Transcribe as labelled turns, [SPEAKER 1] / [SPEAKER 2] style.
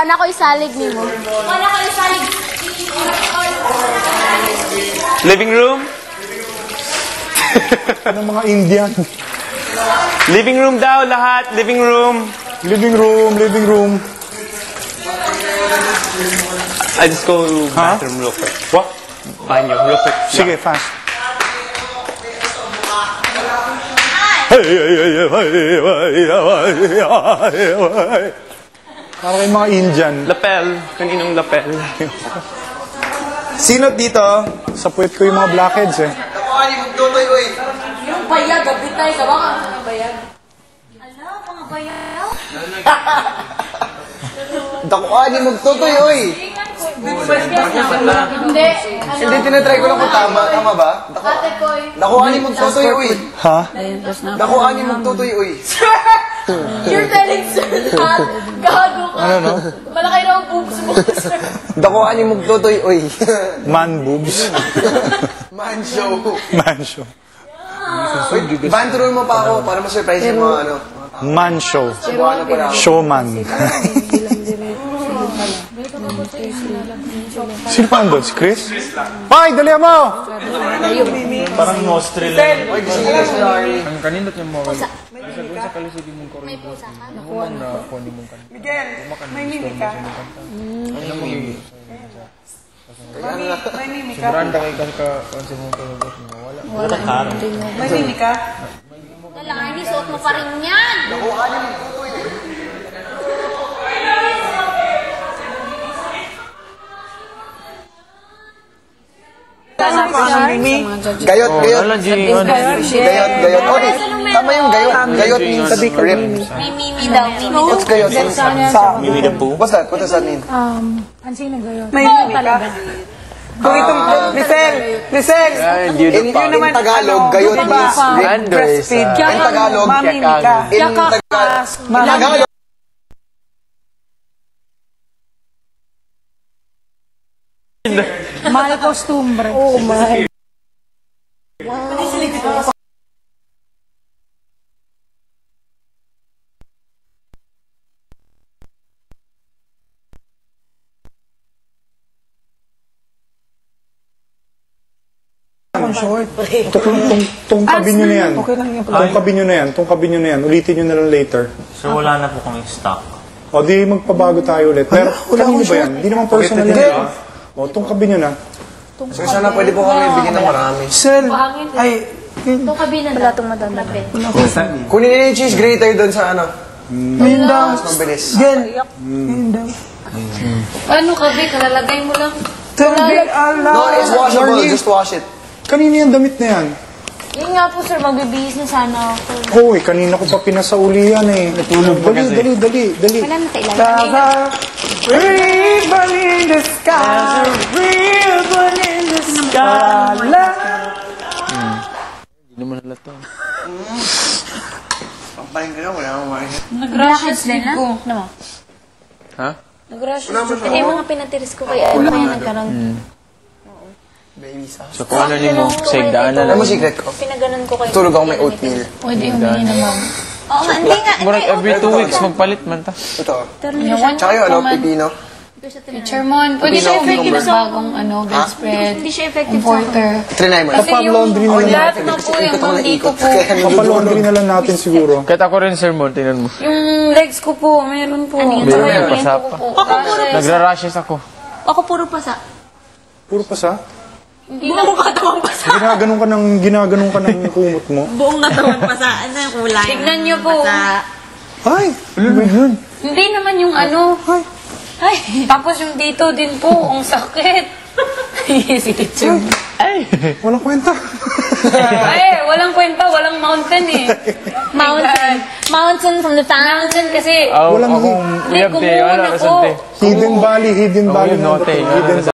[SPEAKER 1] Kuha na ko isalig ni mo. Kuha na ko isalig.
[SPEAKER 2] Living room?
[SPEAKER 3] Anong mga Indian?
[SPEAKER 2] Living room daw, lahat. Living room.
[SPEAKER 3] Living room, living room.
[SPEAKER 2] I just go to bathroom real quick.
[SPEAKER 3] What?
[SPEAKER 2] Banyo, real quick.
[SPEAKER 3] Sige, fast. Para kayong mga Indian.
[SPEAKER 2] Lapel. Kaninong lapel?
[SPEAKER 3] Sino dito? Sa puwet ko yung mga blackheads eh.
[SPEAKER 1] Yung bayag, gabitay ka ba ka? Mga bayag. Ala, mga bayag?
[SPEAKER 4] Dakuan, yung magtutoy, oy!
[SPEAKER 1] Hindi.
[SPEAKER 4] Hindi, tinatry ko lang kung tama. Tama ba?
[SPEAKER 1] Ate Koy.
[SPEAKER 4] Dakuan, yung magtutoy, oy!
[SPEAKER 3] Ha?
[SPEAKER 4] Dakuan, yung magtutoy, oy!
[SPEAKER 1] You're telling sir that. Gago ka.
[SPEAKER 3] Ano, no?
[SPEAKER 1] Malaki na ang boobs mo, sir.
[SPEAKER 4] Dakuan, yung magtutoy, oy!
[SPEAKER 3] Man boobs.
[SPEAKER 4] Man show!
[SPEAKER 3] Man show.
[SPEAKER 4] Banturon mo pa ako para ma-surprise yung mga ano.
[SPEAKER 3] Man show.
[SPEAKER 4] Ano pala ako.
[SPEAKER 3] Showman. Sino pa andun? Si Chris? Pai, dali mo!
[SPEAKER 2] Parang nostril.
[SPEAKER 4] Oy, gusto nila si Larry.
[SPEAKER 1] May pusa ka?
[SPEAKER 5] Miguel, may mimi ka? May mimi ka? May mimi ka?
[SPEAKER 1] Lalaki, suot mo pa rin yan.
[SPEAKER 4] Gayot, gayot. Gayot. Oy, tama yung gayot. Gayot means rip.
[SPEAKER 1] May mimi daw. Mimi.
[SPEAKER 4] What's gayot?
[SPEAKER 2] Mimi the Pooh?
[SPEAKER 4] What's that? What does that mean?
[SPEAKER 5] May mimi ka? Kung itong, Lisel,
[SPEAKER 4] In Tagalog, gayot means rip.
[SPEAKER 5] breastfeed.
[SPEAKER 4] In Tagalog,
[SPEAKER 5] Mamimi ka.
[SPEAKER 4] in Tagalog,
[SPEAKER 5] Mal costumbre. Oh, my.
[SPEAKER 3] Tong kabinyo na yan.
[SPEAKER 5] Okay lang yan.
[SPEAKER 3] Tong kabinyo na yan. Tong kabinyo na yan. Ulitin nyo na lang later.
[SPEAKER 2] So wala na po kami stock.
[SPEAKER 3] O di magpabago tayo ulit. Pero kanino ba yan? Hindi naman personal yan. Diba? O tong kabinyo na.
[SPEAKER 4] So sana pwede po kami bigyan ng marami.
[SPEAKER 5] Sel, ay,
[SPEAKER 1] Itong kabinan na. Wala itong madami.
[SPEAKER 4] Kunin niyo yung cheese grater doon sa ano.
[SPEAKER 5] yun daw.
[SPEAKER 4] Mas mabilis.
[SPEAKER 5] Gen, yun daw.
[SPEAKER 1] Ano kabi? Kalalagay mo lang.
[SPEAKER 5] Tubig,
[SPEAKER 4] No, it's washable. Just wash it.
[SPEAKER 3] Kanino yung damit na yan?
[SPEAKER 1] Yun nga po, sir. Magbibihis na sana ako.
[SPEAKER 3] Hoy, kanina ko pa pinasauli yan eh. Natulog pa kasi. Dali.
[SPEAKER 1] Wala na kailangan.
[SPEAKER 5] There's a ribbon in the sky. Ribbon in the sky.
[SPEAKER 2] Hindi naman halata.
[SPEAKER 4] Pampaling ka na, wala akong makikita.
[SPEAKER 1] Nag-rush din na? Ano?
[SPEAKER 2] Ha?
[SPEAKER 1] Nag-rush din. Hindi, mga pinatiris ko kaya ano kaya nagkaroon.
[SPEAKER 4] Baby sauce.
[SPEAKER 2] So kung ano niyo mo, save daan na
[SPEAKER 4] Alam
[SPEAKER 2] lang.
[SPEAKER 4] mo secret ko?
[SPEAKER 1] Pinaganon ko kayo.
[SPEAKER 4] Tulog ako may oatmeal.
[SPEAKER 1] Pwede humingi naman. Oo nga, hindi nga.
[SPEAKER 2] Murag every 2 weeks magpalit man ta.
[SPEAKER 4] Ito. Tsaka yung ano, pipino.
[SPEAKER 1] Teacher Mon, pwede siya effective sa bagong bedspread. Hindi siya effective sa porter.
[SPEAKER 4] Trinay mo.
[SPEAKER 3] Papal-laundry na lang.
[SPEAKER 1] Lahat na po yung hindi ko po.
[SPEAKER 3] Papal-laundry na lang natin siguro.
[SPEAKER 2] Kahit ako rin, Sir Mon, tingnan mo.
[SPEAKER 1] Yung legs ko po, mayroon po.
[SPEAKER 2] Meron pasa pa. Nagra-rashes ako.
[SPEAKER 1] Ako puro pasa.
[SPEAKER 3] Puro pasa?
[SPEAKER 1] Hindi na mong katawang pasa.
[SPEAKER 3] Ginaganon ka ng kumot mo.
[SPEAKER 6] Buong natawan pasaan na kulay.
[SPEAKER 1] Tignan niyo po.
[SPEAKER 3] Ay! Ano ba yun?
[SPEAKER 1] Hindi naman yung ano. Ay, tapos yung dito din po, ang sakit. Si teacher.
[SPEAKER 3] Ay! Walang kwenta.
[SPEAKER 1] Ay, walang kwenta, walang mountain eh. Mountain from the fountain kasi.
[SPEAKER 3] Walang
[SPEAKER 2] Akong, we have day, wala,
[SPEAKER 1] kumuha na
[SPEAKER 2] kasante.
[SPEAKER 1] po.
[SPEAKER 3] Hidden Valley
[SPEAKER 2] Oh,
[SPEAKER 3] na
[SPEAKER 2] note,
[SPEAKER 3] Hidden